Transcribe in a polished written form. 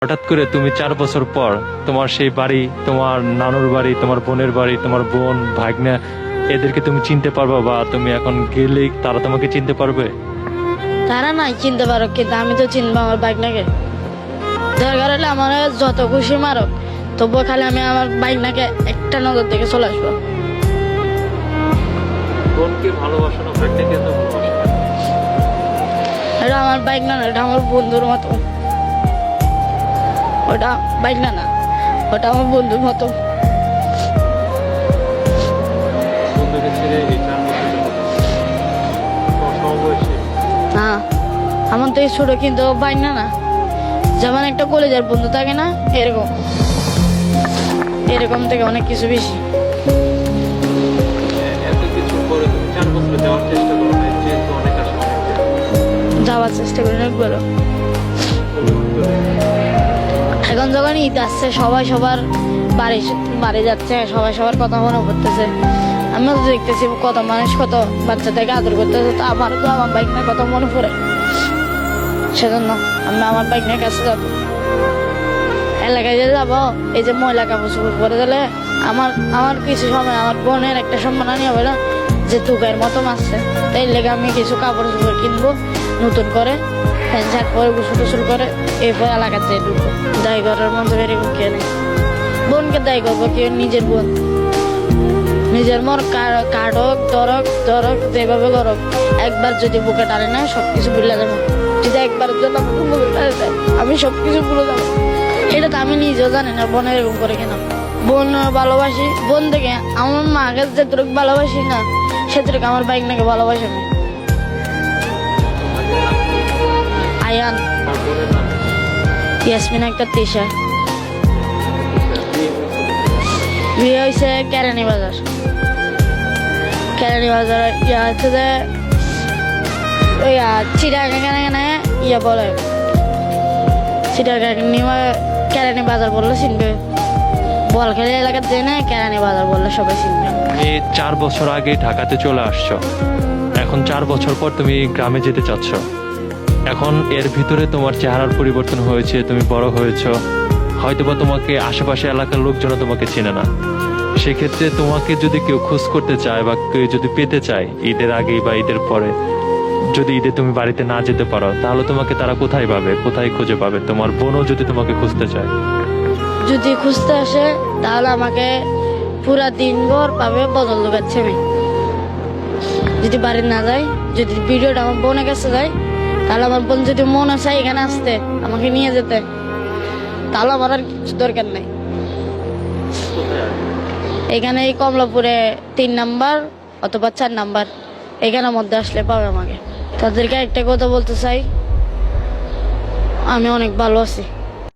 হঠাৎ করে তুমি 4 বছর পর তোমার সেই বাড়ি, তোমার নানুর বাড়ি, তোমার বোনের বাড়ি, তোমার বোন ভাগ্না, এদেরকে তুমি চিনতে পারবা? বা তুমি এখন গেলেই তারা তোমাকে চিনতে পারবে? তারা নাই চিনতে পারো, কিন্তু আমি তো চিনবো আমার বাইকনাকে। দরকার হলে আমার যত খুশি মারক, তবুও খালি আমি আমার বাইকনাকে একটা নজর দেখে চলে আসবো। বোনকে ভালোবাসো না, ভাগ্নাকে তো ভালোবাসো না? এটা আমার বাইকনা না, এটা আমার বন্ধুর মতো। ওটা বাইকনা না, ওটা আমার বন্ধুর মতো। বন্ধুকে ছেড়ে এই 4 বছর তোমার সমবয়সী? না, আমার তো এই ছোট, কিন্তু বাইকনা না। যেমন একটা কলেজের বন্ধু থাকে না, এরকম এরকম থেকে অনেক কিছু বেশি। এত কিছু করে তুমি 4 বছর যাওয়ার চেষ্টা করো না, যেহেতু অনেক আসে যাওয়ার চেষ্টা করি অনেকবারও। এখন যখন ঈদ আসছে, সবাই সবার বাড়ি বাড়ি যাচ্ছে, সবাই সবার কথা মনে পড়তেছে। আমিও তো দেখতেছি কত মানুষ কত বাচ্চাদেরকে আদর করতেছে, তো আমারও তো আমার বাইক নিয়ে কত মনে পড়ে। সেজন্য আমি আমার বাইক নিয়ে কাছে যাবো, এলাকায় যে যাবো, এই যে ময়লা কাপড় চোপড় করে দিলে আমার আমার কিছু সময় আমার বোনের একটা সম্মানহানি হবে না, যে তুকের মতো মারছে। তাই লেগে আমি কিছু কাপড় চোপড় কিনবো নতুন করে, প্যান্ট শার্ট পরে গোসল টোসল করে এরপর এলাকাতে ঢুকবো। দায়ী করার মধ্যে এরকম কে নেই। বোনকে দায়ী করবো কি? নিজের বোন, নিজের মন কাটক দরক দরক যেভাবে করক, একবার যদি বুকে টানে না সবকিছু ভুলে যাবো। যদি একবার জন্য আমাকে বুকে টানে দেয়, আমি সবকিছু ভুলে যাবো। এটা তো আমি নিজেও জানি না বোন এরকম করে কেন। বোন ভালোবাসি, বোন থেকে আমার মাকে যেটুকু ভালোবাসি না, সেটুকু আমার বাইক নাকি ভালোবাসি আমি। আয়ান, ইয়াসমিন একটা তিশা। বিয়ে হয়েছে কেরানি বাজার। কেরানি বাজার ইয়া হচ্ছে যে ওই চিটাগানে ইয়ে বলে, চিটাগানি কেরানি বাজার বললে চিনবে। বল খেলে এলাকার যে না, কেরানি বাজার বললে সবাই চিনবে। তুমি 4 বছর আগে ঢাকাতে চলে আসছো, এখন 4 বছর পর তুমি গ্রামে যেতে চাচ্ছ। এখন এর ভিতরে তোমার চেহারার পরিবর্তন হয়েছে, তুমি বড় হয়েছো, হয়তোবা তোমাকে আশেপাশে এলাকার লোকজন তোমাকে চেনে না। সেক্ষেত্রে তোমাকে যদি কেউ খোঁজ করতে চায় বা কেউ যদি পেতে চায় ঈদের আগেই বা ঈদের পরে, যদি ঈদে তুমি বাড়িতে না যেতে পারো, তাহলে তোমাকে তারা কোথায় পাবে, কোথায় খুঁজে পাবে? তোমার বোনও যদি তোমাকে খুঁজতে চায়, যদি খুঁজতে আসে তাহলে আমাকে পুরা দিনভর পাবে বদল দোকাচ্ছে আমি। যদি বাড়ি না যায়, যদি ভিডিওটা আমার বোনের কাছে যায়, তাহলে আমার বোন যদি মন আছে এখানে আসতে আমাকে নিয়ে যেতে, তাহলে আমার আর কিছু দরকার নেই। এখানে এই কমলাপুরে 3 নাম্বার অথবা 4 নাম্বার, এখানের মধ্যে আসলে পাবে আমাকে। তাদেরকে একটা কথা বলতে চাই, আমি অনেক ভালো আছি।